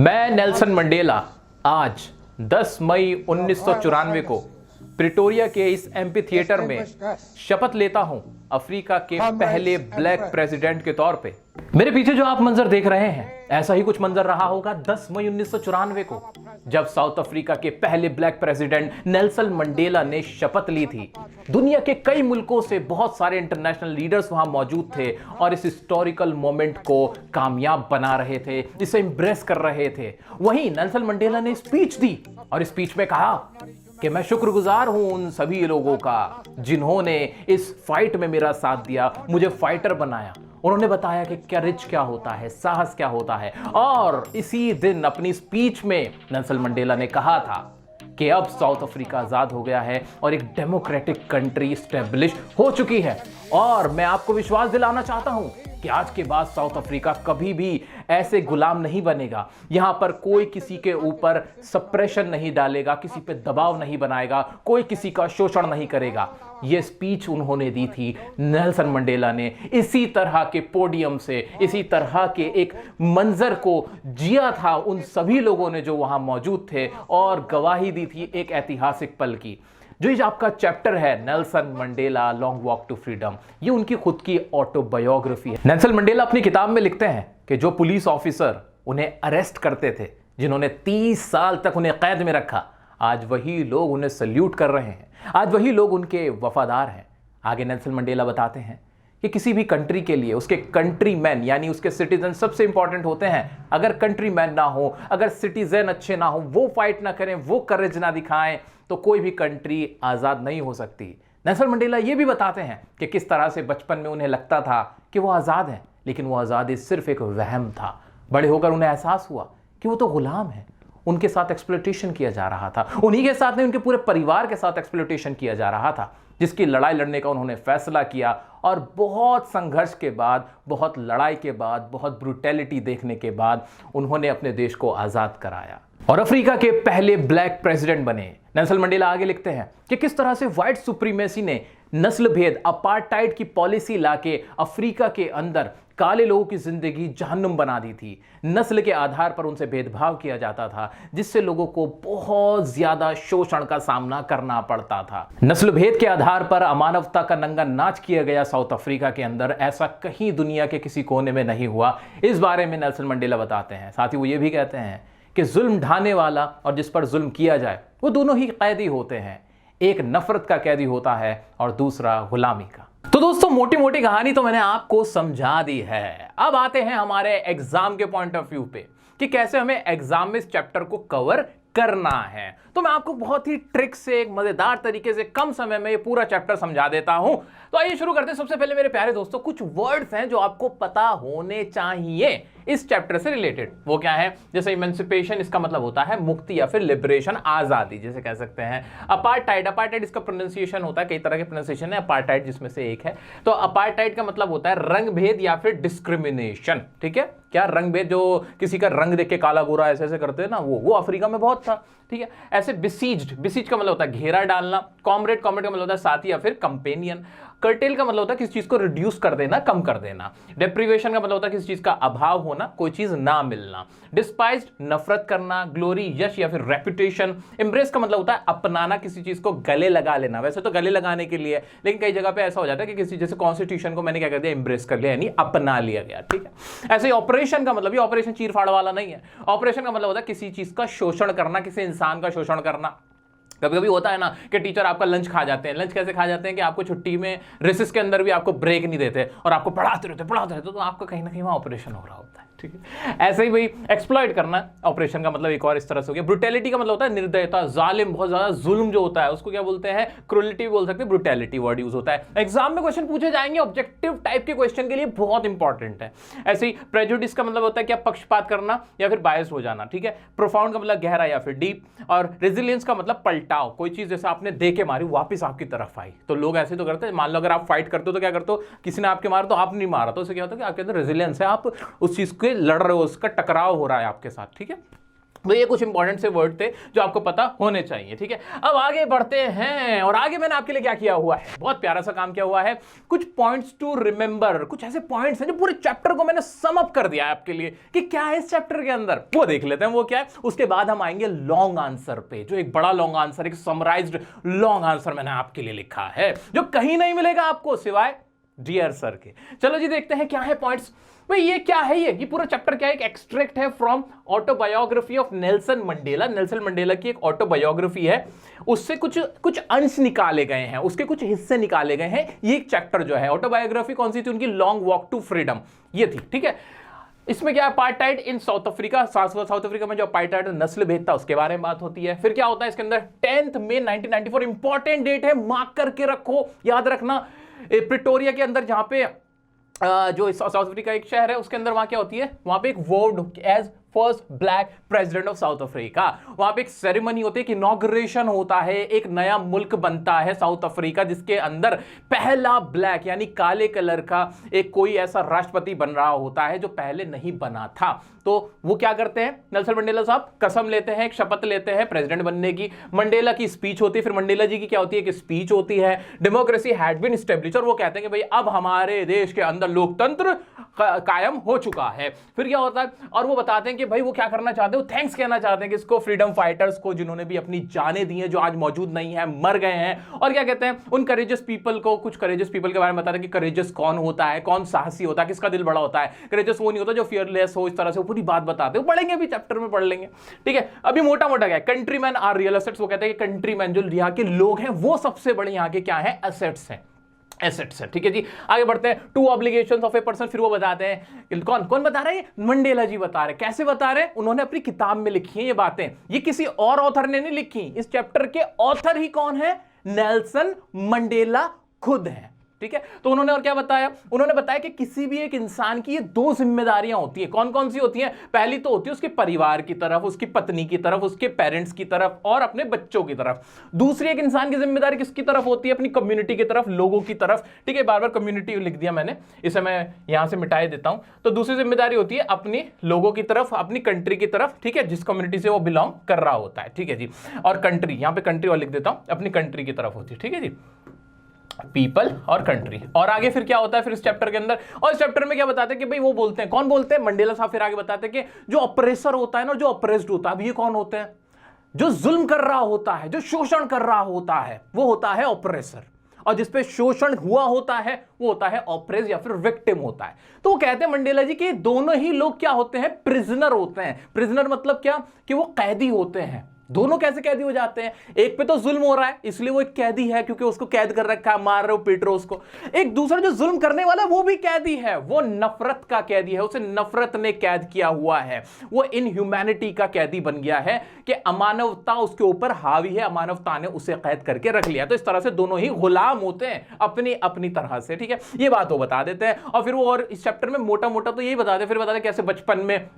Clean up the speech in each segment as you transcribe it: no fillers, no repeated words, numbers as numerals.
मैं Nelson Mandela आज 10 मई 1994 को प्रिटोरिया के इस एम्पी थिएटर में शपथ लेता हूं अफ्रीका के पहले ब्लैक प्रेसिडेंट के तौर पे। मेरे पीछे जो आप मंजर देख रहे हैं, ऐसा ही कुछ मंजर रहा होगा 10 मई 1994 को, जब साउथ अफ्रीका के पहले ब्लैक प्रेसिडेंट नेल्सन मंडेला ने शपथ ली थी। दुनिया के कई मुल्कों से बहुत सारे इंटरनेशनल लीडर्स वहां मौजूद थे और इस हिस्टोरिकल मोमेंट को कामयाब बना रहे थे, इसे इंप्रेस कर रहे थे। वहीं नेल्सन मंडेला ने स्पीच दी और स्पीच में कहा कि मैं शुक्रगुजार हूं उन सभी लोगों का जिन्होंने इस फाइट में मेरा साथ दिया, मुझे फाइटर बनाया। उन्होंने बताया कि करेज क्या होता है, साहस क्या होता है। और इसी दिन अपनी स्पीच में नेल्सन मंडेला ने कहा था कि अब साउथ अफ्रीका आजाद हो गया है और एक डेमोक्रेटिक कंट्री स्टैब्लिश हो चुकी है। और मैं आपको विश्वास दिलाना चाहता हूं कि आज के बाद साउथ अफ्रीका कभी भी ऐसे गुलाम नहीं बनेगा। यहां पर कोई किसी के ऊपर सप्रेशन नहीं डालेगा, किसी पे दबाव नहीं बनाएगा, कोई किसी का शोषण नहीं करेगा। यह स्पीच उन्होंने दी थी नेल्सन मंडेला ने। इसी तरह के पोडियम से, इसी तरह के एक मंजर को जिया था उन सभी लोगों ने जो वहां मौजूद थे और गवाही दी थी एक ऐतिहासिक पल की। जो ये आपका चैप्टर है Nelson Mandela long walk to freedom, ये उनकी खुद की ऑटोबायोग्राफी है। नेल्सन मंडेला अपनी किताब में लिखते हैं कि जो पुलिस ऑफिसर उन्हें अरेस्ट करते थे, जिन्होंने 30 साल तक उन्हें कैद में रखा, आज वही लोग उन्हें सल्यूट कर रहे हैं, आज वही लोग उनके वफादार हैं। आगे नेल्सन मंडेला बताते हैं कि किसी भी कंट्री के लिए उसके कंट्रीमैन यानी उसके सिटीजन सबसे इंपॉर्टेंट होते हैं। अगर कंट्रीमैन ना हो, अगर सिटीजन अच्छे ना हो, वो फाइट ना करें, वो करेज ना दिखाएं, तो कोई भी कंट्री आजाद नहीं हो सकती। नेल्सन मंडेला ये भी बताते हैं कि किस तरह से बचपन में उन्हें लगता था कि वो आजाद हैं, लेकिन वो आजादी सिर्फ एक वहम था। बड़े होकर उन्हें एहसास हुआ कि वो तो गुलाम है, उनके साथ एक्सप्लॉयटेशन किया जा रहा था। उन्हीं के साथ नहीं, उनके पूरे परिवार के साथ एक्सप्लॉयटेशन किया जा रहा था, जिसकी लड़ाई लड़ने का उन्होंने फैसला किया। और बहुत संघर्ष के बाद, बहुत लड़ाई के बाद, बहुत ब्रूटैलिटी देखने के बाद उन्होंने अपने देश को आजाद कराया और अफ्रीका के पहले ब्लैक प्रेसिडेंट बने। नेल्सन मंडेला आगे लिखते हैं कि किस तरह से व्हाइट सुप्रीमेसी ने नस्ल भेद, अपार्टाइड की पॉलिसी लाके अफ्रीका के अंदर काले लोगों की जिंदगी जहन्नुम बना दी थी। नस्ल के आधार पर उनसे भेदभाव किया जाता था, जिससे लोगों को बहुत ज्यादा शोषण का सामना करना पड़ता था। नस्ल भेद के आधार पर अमानवता का नंगा नाच किया गया साउथ अफ्रीका के अंदर। ऐसा कहीं दुनिया के किसी कोने में नहीं हुआ। इस बारे में नेल्सन मंडेला बताते हैं। साथ ही वो ये भी कहते हैं कि जुल्म ढाने वाला और जिस पर जुल्म किया जाए, वो दोनों ही कैदी होते हैं। एक नफरत का कैदी होता है और दूसरा गुलामी का। तो दोस्तों, मोटी मोटी कहानी तो मैंने आपको समझा दी है। अब आते हैं हमारे एग्जाम के पॉइंट ऑफ व्यू पे कि कैसे हमें एग्जाम में इस चैप्टर को कवर करना है। तो मैं आपको बहुत ही ट्रिक से, एक मजेदार तरीके से, कम समय में ये पूरा चैप्टर समझा देता हूं। तो आइए शुरू करते हैं। सबसे पहले मेरे प्यारे दोस्तों, कुछ वर्ड्स हैं जो आपको पता होने चाहिए इस चैप्टर से रिलेटेड। वो क्या है? जैसे इमेंसिपेशन, इसका मतलब होता है मुक्ति या फिर लिबरेशन, आजादी जैसे कह सकते हैं। अपार्टाइड, अपार्टाइड इसका प्रोनाउंसिएशन होता है, कई तरह के प्रोनाउंसिएशन है, अपार्टाइड जिसमें से एक है। तो अपार्टाइड का मतलब होता है रंग भेद या फिर डिस्क्रिमिनेशन। ठीक है, क्या रंग भेद, जो किसी का रंग देख के काला गोरा ऐसे ऐसे करते हैं ना, वो अफ्रीका में बहुत था। ठीक है, ऐसे बिसीज्ड, बिसीज का मतलब होता है घेरा डालना। कॉमरेड, कॉमरेड का मतलब होता है साथी या फिर कंपेनियन। कर्टेल का मतलब होता है किसी चीज को रिड्यूस कर देना, कम कर देना। डेप्रिवेशन का मतलब होता है किसी चीज का अभाव होना, कोई चीज ना मिलना। डिस्पाइज्ड, नफरत करना। ग्लोरी, यश या फिर रेपुटेशन। एम्ब्रेस का मतलब होता है अपनाना, किसी चीज को गले लगा लेना। वैसे तो गले लगाने के लिए, लेकिन कई जगह पे ऐसा हो जाता है कि किसी, जैसे कॉन्स्टिट्यूशन को मैंने क्या कर दिया, एम्ब्रेस कर लिया, यानी अपना लिया गया। ठीक है, ऐसे ही ऑपरेशन का मतलब, ये ऑपरेशन चीरफाड़ वाला नहीं है। ऑपरेशन का मतलब होता है किसी चीज का शोषण करना, किसी इंसान का शोषण करना। कभी कभी होता है ना कि टीचर आपका लंच खा जाते हैं। लंच कैसे खा जाते हैं कि आपको छुट्टी में, रिसेस के अंदर भी आपको ब्रेक नहीं देते और आपको पढ़ाते रहते, तो आपका कहीं ना कहीं वहाँ ऑपरेशन हो रहा होता है। ठीक है, ऐसे ही भाई एक्सप्लॉइट करना, ऑपरेशन का मतलब एक और इस तरह से हो गया। ब्रुटैलिटी का मतलब होता है निर्दयता, जालिम, बहुत ज्यादा जुल्म जो होता है उसको क्या बोलते हैं, क्रूलिटी बोल सकते हैं, ब्रुटैलिटी वर्ड यूज होता है। एग्जाम में क्वेश्चन पूछे जाएंगे ऑब्जेक्टिव टाइप के क्वेश्चन के लिए, बहुत इंपॉर्टेंट है। ऐसे ही प्रेजुडिस का मतलब होता है क्या, पक्षपात करना या फिर बायस्ड हो जाना। ठीक है, प्रोफाउंड का मतलब गहरा या फिर डीप। और रेजिलियंस का मतलब पलटाव, कोई चीज जैसे आपने दे के मारी वापस आपकी तरफ आई। तो लोग ऐसे तो करते हैं, मान लो अगर आप फाइट करते हो तो क्या करते हो, किसी ने आपके मारा तो आप नहीं मारा, तो उससे क्या होता है कि आपके अंदर रेजिलियंस है, आप उस चीज के लड़ रहे हो, उसका टकराव हो रहा है आपके साथ। ठीक है, तो ये कुछ इंपॉर्टेंट से वर्ड थे जो आपको पता होने चाहिए, ठीक है। अब आगे बढ़ते हैं, और आगे मैंने आपके लिए क्या किया हुआ है, बहुत प्यारा सा काम किया हुआ है, कुछ पॉइंट्स टू रिमेंबर, कुछ ऐसे पॉइंट्स हैं जो पूरे चैप्टर को मैंने सम अप कर दिया है आपके लिए कि क्या है इस चैप्टर के अंदर, वो देख लेते हैं वो क्या है। उसके बाद हम आएंगे लॉन्ग आंसर पे, जो एक बड़ा लॉन्ग आंसर, एक समराइज्ड लॉन्ग आंसर मैंने आपके लिए लिखा है, जो कहीं नहीं मिलेगा आपको सिवाय डियर सर के। चलो जी देखते हैं क्या है पॉइंट्स। भाई ये क्या है, ये पूरा चैप्टर क्या है, एक एक्सट्रैक्ट है from autobiography of Nelson Mandela. Nelson Mandela की एक ऑटोबायोग्राफी है, उससे कुछ अंश निकाले गए हैं, उसके कुछ हिस्से निकाले गए हैं। ये एक चैप्टर जो है, ऑटोबायोग्राफी कौन सी थी उनकी, लॉन्ग वॉक टू फ्रीडम, ये थी, ठीक है। इसमें क्या है, अपार्टाइड इन साउथ अफ्रीका, साउथ अफ्रीका में जो अपार्टाइड नस्ल भेद था उसके बारे में बात होती है। फिर क्या होता है इसके अंदर, 10 मई 1994 इंपॉर्टेंट डेट है, मार्क करके रखो, याद रखना। प्रिटोरिया के अंदर जहां पे जो साउथ अफ्रीका एक शहर है उसके अंदर, वहां क्या होती है, वहां पे एक oath as first black president of South Africa, वहां पे एक सेरेमनी होती है कि इनॉग्रेशन होता है, एक नया मुल्क बनता है साउथ अफ्रीका, जिसके अंदर पहला ब्लैक यानी काले कलर का एक कोई ऐसा राष्ट्रपति बन रहा होता है जो पहले नहीं बना था। तो वो क्या करते हैं, नेल्सन मंडेला साहब कसम लेते हैं, एक शपथ लेते हैं प्रेसिडेंट बनने की। मंडेला की स्पीच होती है, फिर मंडेला जी की क्या होती है कि स्पीच होती है, डेमोक्रेसी हैड बीन एस्टेब्लिश्ड, और वो कहते हैं कि भाई अब हमारे देश के अंदर लोकतंत्र कायम हो चुका है। फिर क्या होता है, और वो बताते हैं कि भाई वो क्या करना चाहते हैं, वो थैंक्स कहना चाहते हैं कि इसको फ्रीडम फाइटर्स को जिन्होंने भी अपनी जानें दी हैं, जो आज मौजूद नहीं है, मर गए हैं। और क्या कहते हैं, उन करेजियस पीपल को, कुछ करेजियस पीपल के बारे में बताते हैं कि करेजियस कौन होता है, कौन साहसी होता है, किसका दिल बड़ा होता है। करेजियस वो नहीं होता जो फियरलेस हो, इस तरह से वो पूरी बात बताते हैं, पढ़ेंगे भी चैप्टर में पढ़ लेंगे, ठीक है। अभी मोटा मोटा क्या है, कंट्रीमैन आर रियल एसेट्स, वो कहते हैं कि कंट्रीमैन जो यहाँ के लोग हैं वो सबसे बड़े यहाँ के क्या है, एसेट्स हैं, एसेट्स है, ठीक है जी। आगे बढ़ते हैं, two obligations of a person, फिर वो बताते हैं, कौन कौन बता रहे हैं, मंडेला जी बता रहे हैं। कैसे बता रहे हैं, उन्होंने अपनी किताब में लिखी है ये बातें, ये किसी और ऑथर ने नहीं लिखी। इस चैप्टर के ऑथर ही कौन है, नेल्सन मंडेला खुद है, ठीक है। तो उन्होंने और क्या बताया, उन्होंने बताया कि किसी भी एक इंसान की ये दो जिम्मेदारियां होती हैं। कौन कौन सी होती हैं, पहली तो होती है उसके परिवार की तरफ, उसकी पत्नी की तरफ, उसके पेरेंट्स की तरफ और अपने बच्चों की तरफ। दूसरी एक इंसान की जिम्मेदारी किसकी तरफ होती है, अपनी कम्युनिटी की तरफ, लोगों की तरफ, ठीक है। बार बार कम्युनिटी लिख दिया मैंने, इसे मैं यहां से मिटाए देता हूं। तो दूसरी जिम्मेदारी होती है अपनी लोगों की तरफ, अपनी कंट्री की तरफ, ठीक है, जिस कम्युनिटी से वो बिलोंग कर रहा होता है, ठीक है जी। और कंट्री, यहां पे कंट्री और लिख देता हूं, अपनी कंट्री की तरफ होती है, ठीक है जी, पीपल और कंट्री। और आगे फिर क्या होता है फिर इस चैप्टर के अंदर, और इस चैप्टर में क्या बताते हैं कि भाई वो बोलते हैं, कौन बोलते हैं, मंडेला साहब फिर आगे बताते हैं कि जो ऑपरेसर होता है ना, जो ऑपरेस्ड होता है, अब ये कौन होते हैं, जो जुल्म कर रहा होता है, जो शोषण कर रहा होता है, वो होता है ऑपरेसर, और जिसपे शोषण हुआ होता है वो होता है ऑपरेस या फिर विक्टिम होता है। तो वो कहते हैं मंडेला जी कि दोनों ही लोग क्या होते हैं, प्रिजनर होते हैं। प्रिजनर मतलब क्या, कि वो कैदी होते हैं। दोनों कैसे कैदी हो जाते हैं, एक पे तो जुल्म हो रहा है इसलिए वो एक कैदी है क्योंकि उसको कैद कर रखा है, मार रहे हो, पीट रहे हो उसको। एक दूसरा जो जुल्म करने वाला है वो भी कैदी है, वो नफरत का कैदी है, उसे नफरत ने कैद किया हुआ है, वो इनह्यूमैनिटी का कैदी बन गया है कि अमानवता उसके ऊपर हावी है, अमानवता ने उसे कैद करके रख लिया। तो इस तरह से दोनों ही गुलाम होते हैं अपनी अपनी तरह से, ठीक है। ये बात वो बता देते हैं। और फिर वो और इस चैप्टर में मोटा मोटा तो यही बताते, फिर बताते कैसे बचपन में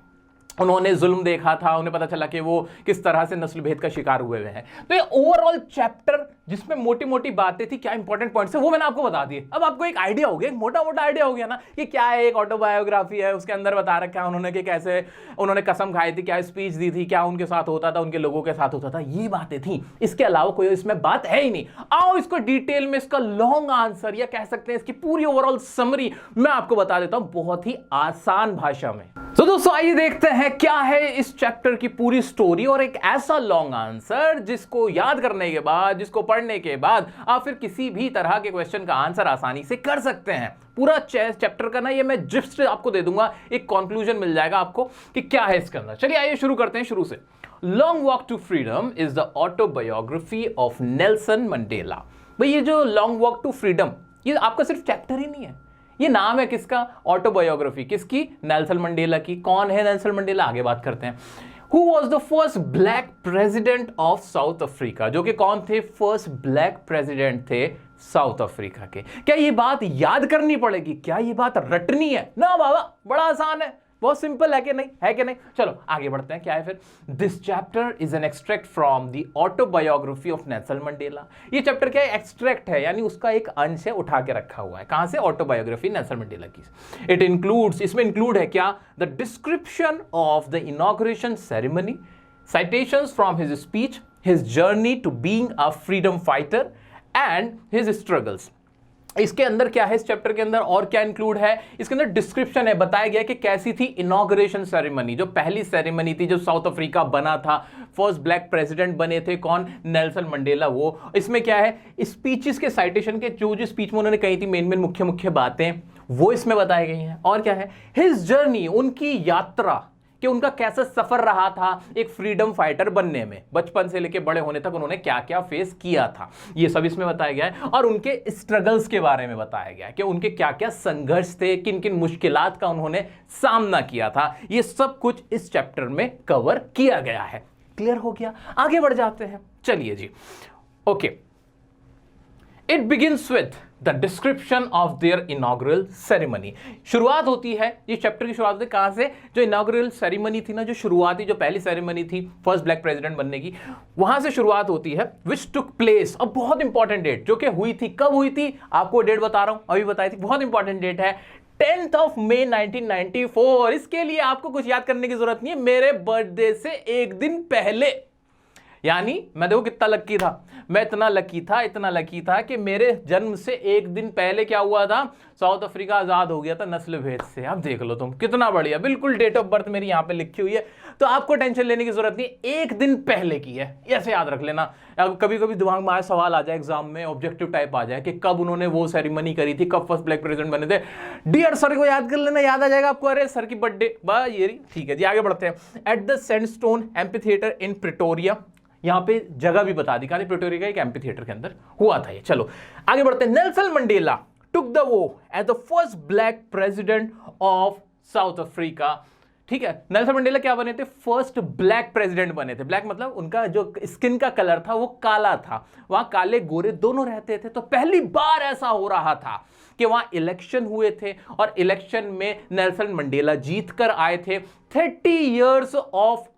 उन्होंने जुल्म देखा था, उन्हें पता चला कि वो किस तरह से नस्ल भेद का शिकार हुए हुए हैं। तो ये ओवरऑल चैप्टर जिसमें मोटी मोटी बातें थी, क्या इंपॉर्टेंट पॉइंट्स है वो मैंने आपको बता दिए। अब आपको एक आइडिया हो गया, एक मोटा मोटा आइडिया हो गया ना कि क्या है, एक ऑटोबायोग्राफी है, उसके अंदर बता रखा है उन्होंने कि कैसे उन्होंने कसम खाई थी, क्या स्पीच दी थी, क्या उनके साथ होता था, उनके लोगों के साथ होता था, ये बातें थी। इसके अलावा कोई इसमें बात है ही नहीं। आओ इसको डिटेल में, इसका लॉन्ग आंसर या कह सकते हैं इसकी पूरी ओवरऑल समरी मैं आपको बता देता हूं बहुत ही आसान भाषा में। तो दोस्तों आइए देखते हैं क्या है इस चैप्टर की पूरी स्टोरी और एक ऐसा लॉन्ग आंसर जिसको याद करने के बाद, जिसको पढ़ने के बाद आप फिर किसी भी तरह के क्वेश्चन का आंसर आसानी से कर सकते हैं। पूरा चैप्टर का ना ये मैं जिस्ट आपको दे दूंगा, एक कंक्लूजन मिल जाएगा आपको कि क्या है इसके अंदर। चलिए आइए शुरू करते हैं शुरू से। Long walk to freedom is the autobiography of Nelson Mandela. भाई ये जो लॉन्ग वॉक टू फ्रीडम, ये आपका सिर्फ चैप्टर ही नहीं है, ये नाम है किसका, ऑटोबायोग्राफी किसकी, नेल्सन मंडेला की। कौन है नेल्सन मंडेला, आगे बात करते हैं। Who was the first black president of South Africa? जो कि कौन थे, फर्स्ट ब्लैक प्रेसिडेंट थे साउथ अफ्रीका के। क्या ये बात याद करनी पड़ेगी, क्या ये बात रटनी है, ना बाबा, बड़ा आसान है, बहुत सिंपल है कि नहीं, है कि नहीं। चलो आगे बढ़ते हैं, क्या है फिर। This chapter is an extract from the autobiography of Nelson Mandela. ये चैप्टर क्या है, एक्सट्रैक्ट है, यानी उसका एक अंश है, उठा के रखा हुआ है। कहां से, ऑटोबायोग्राफी नेल्सन मंडेला की। इट इंक्लूड्स, इसमें इंक्लूड है क्या, the description of the inauguration ceremony, citations from his speech, his journey to being a freedom fighter and his struggles. इसके अंदर क्या है, इस चैप्टर के अंदर और क्या इंक्लूड है, इसके अंदर डिस्क्रिप्शन है, बताया गया कि कैसी थी इनॉग्रेशन सेरेमनी, जो पहली सेरेमनी थी, जो साउथ अफ्रीका बना था, फर्स्ट ब्लैक प्रेसिडेंट बने थे कौन, नेल्सन मंडेला। वो इसमें क्या है, स्पीचेस के साइटेशन के जो स्पीच में उन्होंने कही थी मेन मुख्य मुख्य बातें, वो इसमें बताई गई हैं। और क्या है, हिज जर्नी, उनकी यात्रा, कि उनका कैसा सफर रहा था एक फ्रीडम फाइटर बनने में, बचपन से लेकर बड़े होने तक उन्होंने क्या क्या फेस किया था, ये सब इसमें बताया गया है। और उनके स्ट्रगल्स के बारे में बताया गया है कि उनके क्या क्या संघर्ष थे, किन किन मुश्किलात का उन्होंने सामना किया था, ये सब कुछ इस चैप्टर में कवर किया गया है। क्लियर हो गया, आगे बढ़ जाते हैं, चलिए जी। Okay, it begins with the description of their inaugural ceremony. शुरुआत होती है, ये चैप्टर की शुरुआत होती है कहां से, जो इनॉग्रल सेरेमनी थी ना, जो शुरुआती जो पहली सेरेमनी थी फर्स्ट ब्लैक प्रेसिडेंट बनने की, वहां से शुरुआत होती है, विच टुक प्लेस। अब बहुत इंपॉर्टेंट डेट जो कि हुई थी, कब हुई थी आपको डेट बता रहा हूं, अभी बताई थी, बहुत इंपॉर्टेंट डेट है 10th of May 1994। इसके लिए आपको कुछ याद करने की जरूरत नहीं है, मेरे बर्थडे से एक दिन पहले, यानी मैं देखो कितना लकी था, मैं इतना लकी था कि मेरे जन्म से एक दिन पहले क्या हुआ था, साउथ अफ्रीका आजाद हो गया था नस्ल भेद से। अब देख लो तुम, कितना बढ़िया, बिल्कुल डेट ऑफ बर्थ मेरी यहां पे लिखी हुई है, तो आपको टेंशन लेने की जरूरत नहीं, एक दिन पहले की है, ऐसे याद रख लेना। कभी कभी दिमाग में आया सवाल आ जाए एग्जाम में, ऑब्जेक्टिव टाइप आ जाए कि कब उन्होंने वो सेरेमनी करी थी, कब फर्स्ट ब्लैक प्रेसिडेंट बने थे, डियर सर को याद कर लेना, याद आ जाएगा आपको, अरे सर की बर्थडे, बस ये ठीक है जी। आगे बढ़ते हैं। At the sandstone amphitheatre in Pretoria, यहां पे जगह भी बता दी, कहां प्रिटोरिया का एक एम्फीथिएटर के अंदर हुआ था ये। चलो आगे बढ़ते हैं। Nelson Mandela took the oath as the first black president of South Africa. ठीक है, नेल्सन मंडेला क्या बने थे, फर्स्ट ब्लैक प्रेसिडेंट बने थे। ब्लैक मतलब उनका जो स्किन का कलर था वो काला था, वहां काले गोरे दोनों रहते थे। तो पहली बार ऐसा हो रहा था कि वहां इलेक्शन हुए थे और इलेक्शन में नेल्सन मंडेला जीत कर आए थे। 30 इयर्स ऑफ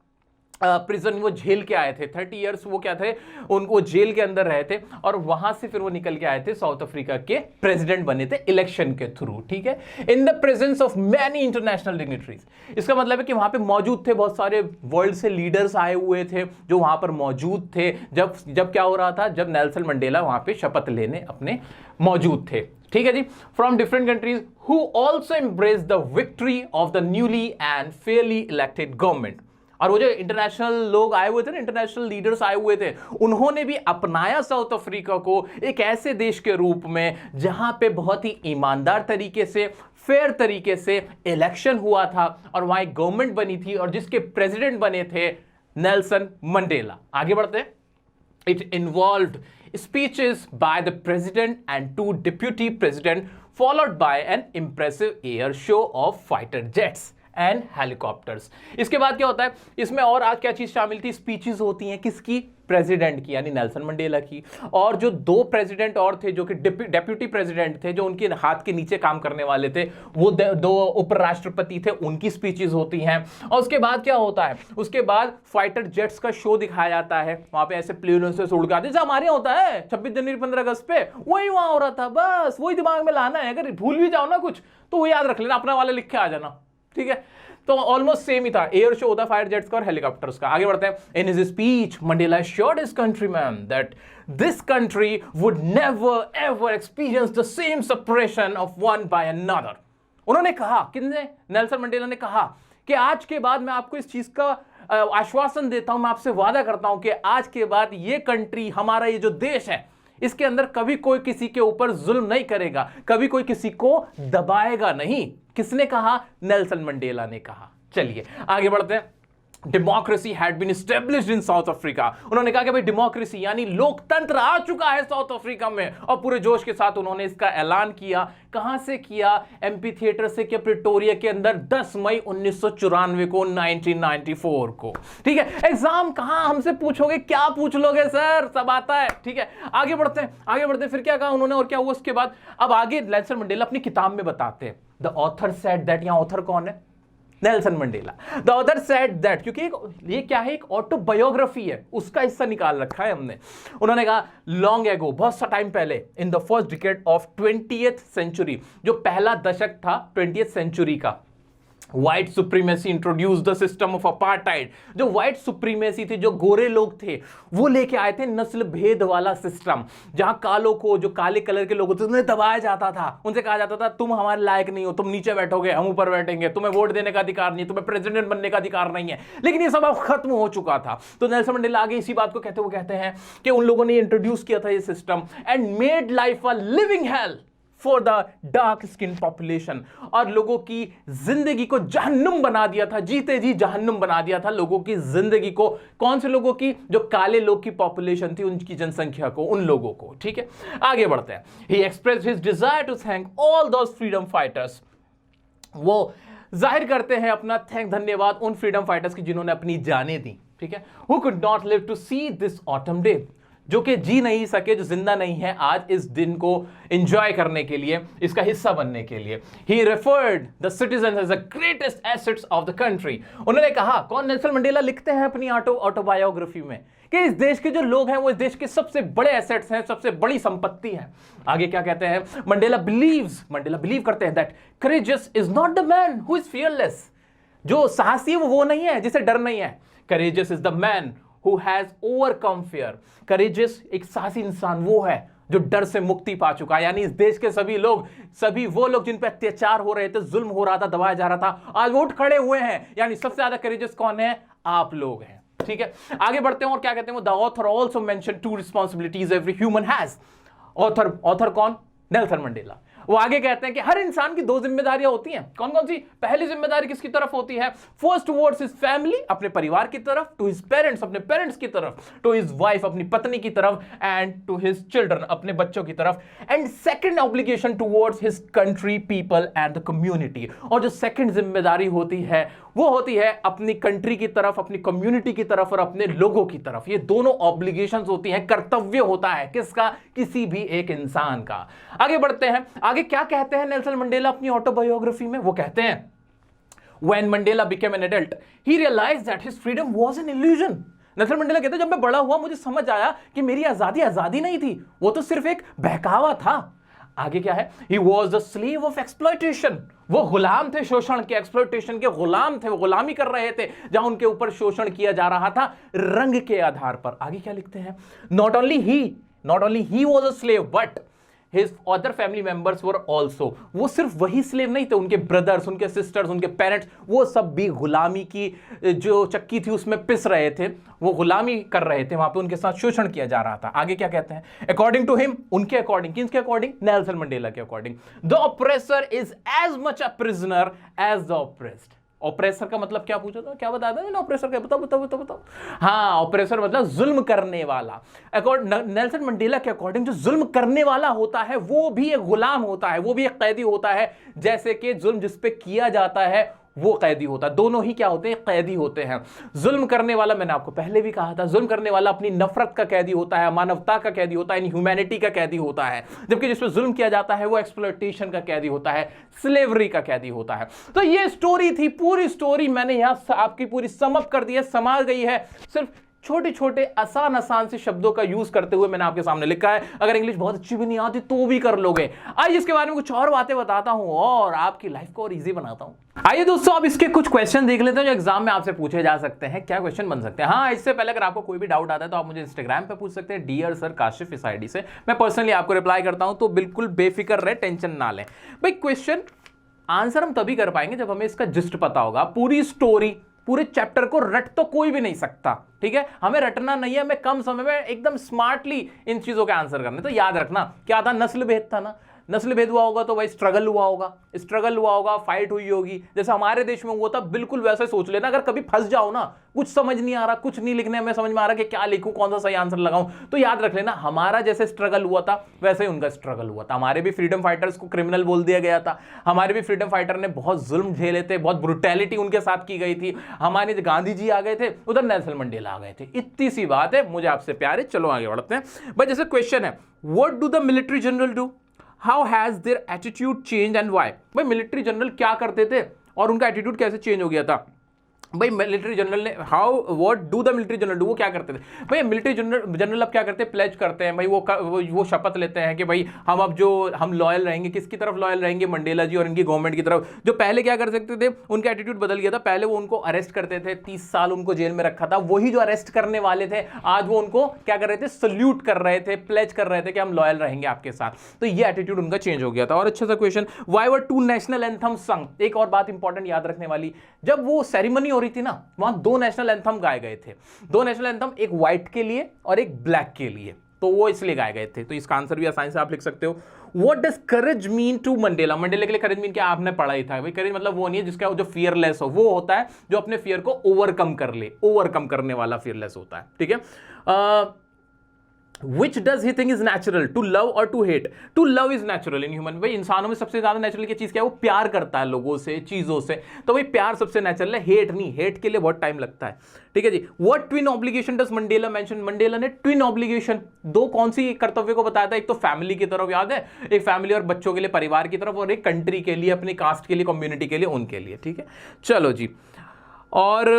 प्रिजन वो झेल के आए थे, 30 इयर्स वो क्या थे, उनको जेल के अंदर रहे थे, और वहां से फिर वो निकल के आए थे, साउथ अफ्रीका के प्रेसिडेंट बने थे इलेक्शन के थ्रू। ठीक है, in the presence of many international dignitaries. इसका मतलब है कि वहां पे मौजूद थे बहुत सारे वर्ल्ड से लीडर्स आए हुए थे जो वहां पर मौजूद थे जब क्या हो रहा था, जब नेल्सन मंडेला वहां पे शपथ लेने अपने मौजूद थे। ठीक है जी, from different countries who also embrace the victory of the newly and fairly elected government. और वो जो इंटरनेशनल लोग आए हुए थे ना, इंटरनेशनल लीडर्स आए हुए थे, उन्होंने भी अपनाया साउथ अफ्रीका को एक ऐसे देश के रूप में जहां पे बहुत ही ईमानदार तरीके से, फेयर तरीके से इलेक्शन हुआ था और वहां एक गवर्नमेंट बनी थी और जिसके प्रेसिडेंट बने थे नेल्सन मंडेला। आगे बढ़ते हैं। It involved speeches by the president and 2 deputy president followed by N impressive air show off fighter jets and helicopters. इसके बाद क्या होता है, इसमें और आज क्या चीज शामिल थी, स्पीचेस होती हैं, किसकी, प्रेसिडेंट की यानी नेल्सन मंडेला की, और जो 2 प्रेसिडेंट और थे जो कि डेप्यूटी प्रेसिडेंट थे, जो उनके हाथ के नीचे काम करने वाले थे, वो 2 उपराष्ट्रपति थे, उनकी स्पीचेस होती हैं। और उसके बाद क्या होता है, उसके बाद फाइटर जेट्स का शो दिखाया जाता है, वहां पे ऐसे प्लेनों से उड़ के आते, जैसे हमारे यहाँ होता है 26 जनवरी 15 अगस्त पे, वही वहां हो रहा था। बस वही दिमाग में लाना है, अगर भूल भी जाओ ना कुछ तो वो याद रख लेना, अपना वाले लिख के आ जाना। ठीक है, तो ऑलमोस्ट सेम ही था, एयर शो होता फायर जेट्स का और हेलीकॉप्टर्स का। आगे बढ़ते हैं। In his speech Mandela assured his countrymen that this country would never ever experience the same suppression of one by another। उन्होंने कहा, किसने, नेल्सन मंडेला ने कहा कि आज के बाद मैं आपको इस चीज का आश्वासन देता हूं, मैं आपसे वादा करता हूं कि आज के बाद ये कंट्री, हमारा ये जो देश है, इसके अंदर कभी कोई किसी के ऊपर जुल्म नहीं करेगा, कभी कोई किसी को दबाएगा नहीं। किसने कहा, नेल्सन मंडेला ने कहा। चलिए आगे बढ़ते हैं। Democracy had been established in South Africa. उन्होंने कहा कि भाई डेमोक्रेसी यानी लोकतंत्र आ चुका है साउथ अफ्रीका में, और पूरे जोश के साथ उन्होंने इसका ऐलान किया। कहां से किया, एम्पी थिएटर से किया, प्रिटोरिया के अंदर 10 मई 1994 को, 1994 को। ठीक है, एग्जाम कहां हमसे पूछोगे, क्या पूछ लोगे सर, सब आता है। ठीक है, आगे बढ़ते हैं। फिर क्या कहा उन्होंने और क्या हुआ उसके बाद, अब आगे नेल्सन मंडेला अपनी किताब में बताते हैं। द ऑथर सेड दैट, यहां ऑथर कौन है, Nelson Mandela. The author said that, क्योंकि ये क्या है, एक ऑटोबायोग्राफी है, उसका हिस्सा निकाल रखा है हमने। उन्होंने कहा लॉन्ग एगो, बहुत सा टाइम पहले, in the first decade of 20th century, जो पहला दशक था 20th सेंचुरी का, white supremacy introduced the system of apartheid. जो व्हाइट सुप्रीमेसी थी, जो गोरे लोग थे, वो लेके आए थे नस्ल भेद वाला सिस्टम, जहां कालों को, जो काले कलर के लोग होते थे, उन्हें दबाया जाता था। उनसे कहा जाता था तुम हमारे लायक नहीं हो, तुम नीचे बैठोगे, हम ऊपर बैठेंगे, तुम्हें वोट देने का अधिकार नहीं है, तुम्हें प्रेसिडेंट बनने का अधिकार नहीं है। लेकिन ये सब अब खत्म हो चुका था। तो नेल्सन मंडेला आगे इसी बात को कहते हैं कि उन लोगों ने इंट्रोड्यूस किया था ये system and made life a living hello for the dark skin population, और लोगों की जिंदगी को जहन्नुम बना दिया था, जीते जी जहन्नुम बना दिया था लोगों की जिंदगी को। कौन से लोगों की? जो काले लोग की पॉपुलेशन थी, उनकी जनसंख्या को, उन लोगों को। ठीक है, आगे बढ़ते हैं। He expressed his desire to thank all those freedom fighters. वो जाहिर करते हैं अपना धन्यवाद उन फ्रीडम फाइटर्स की जिन्होंने अपनी जानें दी। ठीक है, who could not live to see this autumn day, जो कि जी नहीं सके, जो जिंदा नहीं है आज इस दिन को एंजॉय करने के लिए, इसका हिस्सा बनने के लिए। He referred the citizens as the greatest assets of the country. उन्होंने कहा, कौन? नेल्सन मंडेला लिखते हैं अपनी ऑटोबायोग्राफी में कि इस देश के जो लोग हैं वो इस देश के सबसे बड़े एसेट्स हैं, सबसे बड़ी संपत्ति है। आगे क्या कहते हैं? मंडेला बिलीव करते हैं that courageous is not the man who is fearless. जो साहसी है वो नहीं है जिसे डर नहीं है। Courageous is the man who has overcome fear। courageous एक साहसी इंसान वो है जो डर से मुक्ति पा चुका है। यानी इस देश के सभी वो लोग जिन पे अत्याचार हो रहे थे, जुल्म हो रहा था, दबाया जा रहा था, आज वो उठ खड़े हुए हैं। यानी सबसे ज्यादा courageous कौन है? आप लोग हैं। ठीक है, आगे बढ़ते हैं और क्या कहते हैं वो? The author also mention 2 responsibilities every human has. Author कौन? Nelson Mandela. वो आगे कहते हैं कि हर इंसान की 2 जिम्मेदारियां होती हैं। कौन कौन सी? पहली जिम्मेदारी किसकी तरफ होती है? फर्स्ट टुवर्ड्स हिज फैमिली, अपने परिवार की तरफ, टू हिज पेरेंट्स, अपने पेरेंट्स की तरफ, टू हिज वाइफ, अपनी पत्नी की तरफ, एंड टू हिज चिल्ड्रन, अपने बच्चों की तरफ। And second obligation towards his country, people and the community. और जो सेकंड जिम्मेदारी होती है वो होती है अपनी कंट्री की तरफ, अपनी कम्युनिटी की तरफ और अपने लोगों की तरफ। ये दोनों ऑब्लिगेशंस होती हैं, कर्तव्य होता है किसका? किसी भी एक इंसान का। आगे बढ़ते हैं, आगे क्या कहते हैं नेल्सन मंडेला अपनी ऑटोबायोग्राफी में? वो कहते हैं When Mandela became an adult, he realized that his freedom was an illusion। Nelson Mandela कहते हैं जब मैं बड़ा हुआ मुझे समझ आया कि मेरी आजादी नहीं थी, वो तो सिर्फ एक बहकावा था। आगे क्या है? He was the slave of exploitation। वो गुलाम थे शोषण के, एक्सप्लॉयटेशन के गुलाम थे, वो गुलामी कर रहे थे जहां उनके ऊपर शोषण किया जा रहा था रंग के आधार पर। आगे क्या लिखते हैं? Not only he was a slave, but his other family members were also। वो सिर्फ वही स्लेव नहीं थे, उनके ब्रदर्स, उनके सिस्टर्स, उनके पेरेंट्स, वो सब भी गुलामी की जो चक्की थी उसमें पिस रहे थे, वो गुलामी कर रहे थे, वहां पे उनके साथ शोषण किया जा रहा था। आगे क्या कहते हैं? अकॉर्डिंग टू हिम, उनके अकॉर्डिंग, किसके अकॉर्डिंग? नेल्सन मंडेला के according, the oppressor is as much a prisoner as the oppressed. Oppressor का मतलब क्या पूछा था? क्या बताया था मैंने ऑपरेसर का? बताओ। हाँ, ऑपरेसर मतलब जुल्म करने वाला। नेल्सन मंडेला के अकॉर्डिंग जो जुल्म करने वाला होता है वो भी एक गुलाम होता है, वो भी एक कैदी होता है। जैसे कि जुल्म जिस पे किया जाता है वो कैदी होता है। दोनों ही क्या होते हैं? कैदी होते हैं। जुल्म करने वाला, मैंने आपको पहले भी कहा था, जुल्म करने वाला अपनी नफरत का कैदी होता है, मानवता का कैदी होता है, ह्यूमैनिटी का कैदी होता है। जबकि जिस पे जुल्म किया जाता है वो एक्सप्लॉयटेशन का कैदी होता है, स्लेवरी का कैदी होता है। तो ये स्टोरी थी, पूरी स्टोरी मैंने यहां आपकी पूरी सम अप कर दी है, समा गई है। सिर्फ छोटे छोटे आसान से शब्दों का यूज करते हुए मैंने आपके सामने लिखा है। अगर इंग्लिश बहुत अच्छी भी नहीं आती तो भी कर लोगे। आइए इसके बारे में कुछ और बातें बताता हूं और आपकी लाइफ को और इजी बनाता हूं। आइए दोस्तों, अब इसके कुछ क्वेश्चन देख लेते हैं जो एग्जाम में आपसे पूछे जा सकते हैं। क्या क्वेश्चन बन सकते हैं? हाँ, इससे पहले अगर आपको कोई भी डाउट आता है तो आप मुझे इंस्टाग्राम पे पूछ सकते हैं, डियर सर काशिफ इस आईडी से। मैं पर्सनली आपको रिप्लाई करता हूं, तो बिल्कुल बेफिक्र रहे, टेंशन ना लें। भाई क्वेश्चन आंसर हम तभी कर पाएंगे जब हमें इसका जिस्ट पता होगा। पूरी स्टोरी, पूरे चैप्टर को रट तो कोई भी नहीं सकता, ठीक है? हमें रटना नहीं है, हमें कम समय में एकदम स्मार्टली इन चीजों के आंसर करने। तो याद रखना क्या था? नस्ल भेद था ना। नस्ल भेद हुआ होगा तो भाई स्ट्रगल हुआ होगा, फाइट हुई होगी, जैसे हमारे देश में हुआ था। बिल्कुल वैसे सोच लेना। अगर कभी फंस जाओ ना, कुछ समझ नहीं आ रहा, कुछ नहीं लिखने में समझ में आ रहा कि क्या लिखूं, कौन सा सही आंसर लगाऊं, तो याद रख लेना हमारा जैसे स्ट्रगल हुआ था वैसे ही उनका स्ट्रगल हुआ था। हमारे भी फ्रीडम फाइटर्स को क्रिमिनल बोल दिया गया था, हमारे भी फ्रीडम फाइटर ने बहुत जुल्म झेले थे, बहुत ब्रुटैलिटी उनके साथ की गई थी। हमारे गांधी जी आ गए थे, उधर नेल्सन मंडेला आ गए थे। इतनी सी बात है, मुझे आपसे प्यार है। चलो आगे बढ़ते हैं। भाई जैसे क्वेश्चन है, what do the military general do, how has their attitude change and why. भाई मिलिट्री जनरल क्या करते थे और उनका एटीट्यूड कैसे चेंज हो गया था? भाई मिलिट्री जनरल ने how what do the military general do, वो क्या करते थे भाई मिलिट्री जनरल अब क्या करते हैं, प्लेज करते हैं भाई, वो शपथ लेते हैं कि भाई हम अब जो हम लॉयल रहेंगे, किसकी तरफ लॉयल रहेंगे, मंडेला जी और इनकी गवर्नमेंट की तरफ। जो पहले क्या कर सकते थे, उनका एटीट्यूड बदल गया था, पहले वो उनको अरेस्ट करते थे, 30 साल उनको जेल में रखा था, वही जो अरेस्ट करने वाले थे आज वो उनको क्या कर रहे थे, सल्यूट कर रहे थे, प्लेज कर रहे थे कि हम लॉयल रहेंगे आपके साथ। तो ये एटीट्यूड उनका चेंज हो गया था। और अच्छा सा question, why were 2 national anthem संग। एक और बात इंपॉर्टेंट याद रखने वाली, जब वो सेरेमनी हो रही थी ना, वहां 2 नेशनल एंथम गाए गए थे। 2 नेशनल एंथम, एक व्हाइट के लिए और एक ब्लैक के लिए, तो वो इसलिए गाए गए थे। तो इसका आंसर भी आसानी से आप लिख सकते हो। What does courage mean to Mandela. Mandela के लिए करेज मीन क्या, आपने पढ़ा ही था भाई। करेज मतलब वो नहीं है जिसका जो फियरलेस हो, वो होता है जो अपने फियर को ओवरकम कर ले, ओवरकम करने वाला फियरलेस होता है, ठीक है। Which does he think is natural, to love or to hate? To love is natural in human। भाई इंसानों में सबसे ज्यादा नेचुरल की चीज क्या है, वो प्यार करता है लोगों से, चीजों से। तो भाई प्यार सबसे नेचुरल है, हेट नहीं। हेट के लिए बहुत टाइम लगता है, ठीक है जी। What twin obligation does Mandela mention. Mandela ने ट्विन ऑब्लिगेशन, 2 कौन सी कर्तव्य को बताया था, एक तो फैमिली की तरफ, याद है, एक फैमिली और बच्चों के लिए, परिवार की तरफ, और एक कंट्री के लिए, अपनी कास्ट के लिए, कम्युनिटी के लिए, उनके लिए, ठीक है। चलो जी, और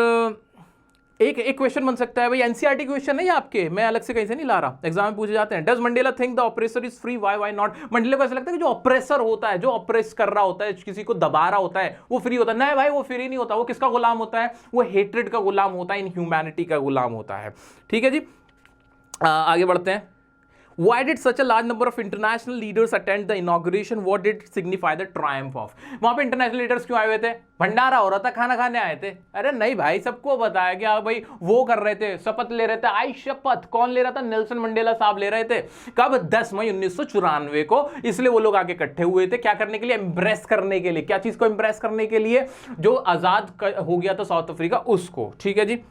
एक क्वेश्चन बन सकता है भाई, एनसीईआरटी क्वेश्चन है ये आपके, मैं अलग से कहीं से नहीं ला रहा, एग्जाम में पूछे जाते हैं। Does Mandela think the oppressor is free, why not. Mandela को ऐसा लगता है कि जो ऑपरेसर होता है, जो ऑपरेस कर रहा होता है, किसी को दबा रहा होता है, वो फ्री होता है। नहीं भाई, वो फ्री नहीं होता। वो किसका गुलाम होता है, वो हेट्रेड का गुलाम होता है, इनह्यूमैनिटी का गुलाम होता है, ठीक है जी। आगे बढ़ते हैं। Why did such a large number of international leaders attend the inauguration? What did signify the triumph of? वहां पे इंटरनेशनल लीडर्स क्यों आए हुए थे, भंडारा हो रहा था, खाना खाने आए थे। अरे नहीं भाई, सबको बताया कि हाँ भाई वो कर रहे थे, शपथ ले रहे थे। आई शपथ कौन ले रहा था, नेल्सन मंडेला साहब ले रहे थे। कब, 10 मई 1994 को। इसलिए वो लोग आगे इकट्ठे हुए थे, क्या करने के लिए, इंप्रेस करने के लिए। क्या चीज को इंप्रेस करने के लिए, जो आजाद हो गया था साउथ अफ्रीका, उसको, ठीक है जी।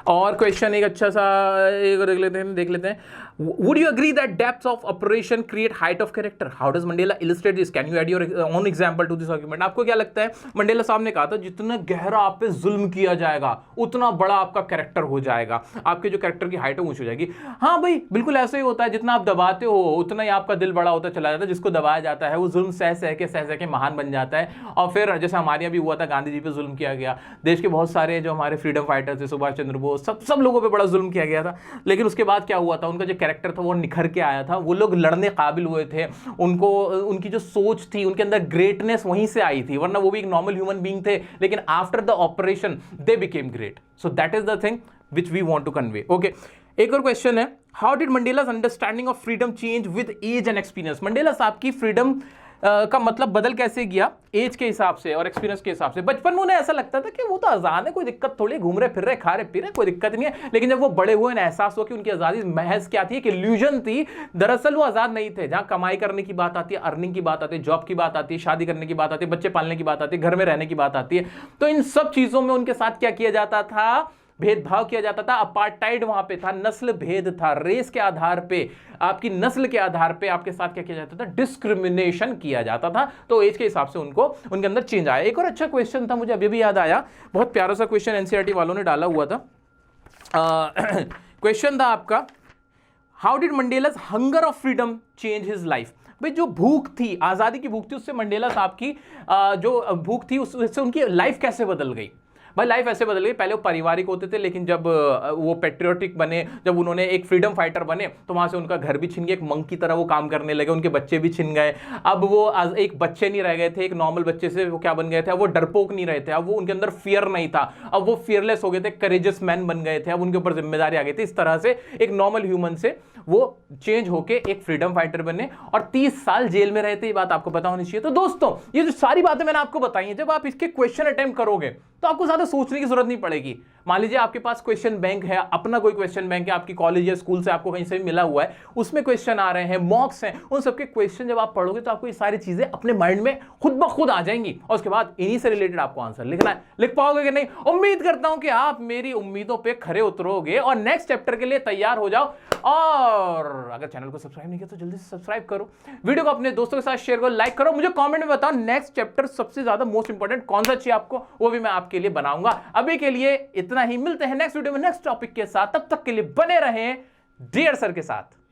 और क्वेश्चन एक अच्छा सा एक देख लेते हैं। Would you agree that depth of operation create height of character? How does Mandela illustrate this? Can you add your own example to this argument? आपको क्या लगता है, मंडेला साहब ने कहा था जितना गहरा आप पे जुल्म किया जाएगा उतना बड़ा आपका कैरेक्टर हो जाएगा, आपके जो कैरेक्टर की हाइट है ऊंची हो जाएगी। हाँ भाई बिल्कुल ऐसा ही होता है, जितना आप दबाते हो उतना ही आपका दिल बड़ा होता चला जाता है। जिसको दबाया जाता है वो जुल्म सह सह के महान बन जाता है। और फिर जैसे हमारे यहाँ भी हुआ था, गांधी जी पे जुल्म किया गया, देश के बहुत सारे जो हमारे फ्रीडम फाइटर्स थे, सुभाष चंद्र बोस, सब लोगों पर बड़ा जुल्म किया गया था। लेकिन उसके बाद क्या हुआ था, उनका जो कैरेक्टर था वो निखर के आया था, वो लोग लड़ने काबिल हुए थे, उनको उनकी जो सोच थी, उनके अंदर ग्रेटनेस वहीं से आई थी, वरना वो भी एक नॉर्मल ह्यूमन बीइंग थे। लेकिन after the operation they became great. So that is the thing which we want to convey. Okay, एक और क्वेश्चन है, how did Mandela's understanding of freedom change with age and experience. Mandela साहब की freedom का मतलब बदल कैसे गया, एज के हिसाब से और एक्सपीरियंस के हिसाब से। बचपन में उन्हें ऐसा लगता था कि वो तो आजाद है, कोई दिक्कत थोड़ी, घूम रहे फिर रहे, खा रहे पी रहे, कोई दिक्कत नहीं है। लेकिन जब वो बड़े हुए, एहसास हुआ कि उनकी आजादी महज क्या थी, एक इल्यूजन थी। दरअसल वो आजाद नहीं थे। जहां कमाई करने की बात आती है, अर्निंग की बात आती है, जॉब की बात आती है, शादी करने की बात आती है, बच्चे पालने की बात आती है, घर में रहने की बात आती है, तो इन सब चीजों में उनके साथ क्या किया जाता था, भेदभाव किया जाता था। अपार्टाइड वहां पे था, नस्ल भेद था, रेस के आधार पे, आपकी नस्ल के आधार पे आपके साथ क्या किया जाता था, डिस्क्रिमिनेशन किया जाता था। तो एज के हिसाब से उनको उनके अंदर चेंज आया। एक और अच्छा क्वेश्चन था, मुझे अभी भी याद आया, बहुत प्यारा सा क्वेश्चन एनसीईआरटी वालों ने डाला हुआ था। क्वेश्चन था आपका, how did Mandela's hunger of freedom change his life. भाई जो भूख थी, आजादी की भूख थी, उससे मंडेला साहब की जो भूख थी उससे उनकी लाइफ कैसे बदल गई। भाई लाइफ ऐसे बदल गई, पहले वो पारिवारिक होते थे, लेकिन जब वो पेट्रियोटिक बने, जब उन्होंने एक फ्रीडम फाइटर बने, तो वहां से उनका घर भी छिन गया, एक मंक की तरह वो काम करने लगे, उनके बच्चे भी छिन गए। अब वो एक बच्चे नहीं रह गए थे, एक नॉर्मल बच्चे से वो क्या बन गए थे, अब वो डरपोक नहीं रहे थे, अब वो उनके अंदर फियर नहीं था, अब वो फियरलेस हो गए थे, करेजियस मैन बन गए थे, अब उनके ऊपर जिम्मेदारी आ गई थी। इस तरह से एक नॉर्मल ह्यूमन से वो चेंज होके एक फ्रीडम फाइटर बने और 30 साल जेल में रहते। ये बात आपको पता होनी चाहिए। तो दोस्तों ये जो सारी बातें मैंने आपको बताई हैं, जब आप इसके क्वेश्चन अटेम्प्ट करोगे तो आपको ज्यादा सोचने की जरूरत नहीं पड़ेगी। मान लीजिए आपके पास क्वेश्चन बैंक है, अपना कोई क्वेश्चन बैंक है, आपकी कॉलेज या स्कूल से आपको कहीं से भी मिला हुआ है, उसमें क्वेश्चन आ रहे हैं, मॉक्स हैं, उन सबके क्वेश्चन जब आप पढ़ोगे तो आपको ये सारी चीजें अपने माइंड में खुद ब खुद आ जाएंगी और उसके बाद इन्हीं से रिलेटेड आपको आंसर लिखना है। लिख पाओगे कि नहीं? उम्मीद करता हूं कि आप मेरी उम्मीदों पर खरे उतरोगे और नेक्स्ट चैप्टर के लिए तैयार हो जाओ। और अगर चैनल को सब्सक्राइब नहीं किया तो जल्दी से सब्सक्राइब करो, वीडियो को अपने दोस्तों के साथ शेयर करो, लाइक करो, मुझे कमेंट में बताओ नेक्स्ट चैप्टर सबसे ज्यादा मोस्ट इंपॉर्टेंट कौन सा चाहिए आपको, वो भी मैं आपके लिए बनाऊंगा। अभी के लिए इतना ही, मिलते हैं नेक्स्ट वीडियो में नेक्स्ट टॉपिक के साथ, तब तक के लिए बने रहें डियर सर के साथ।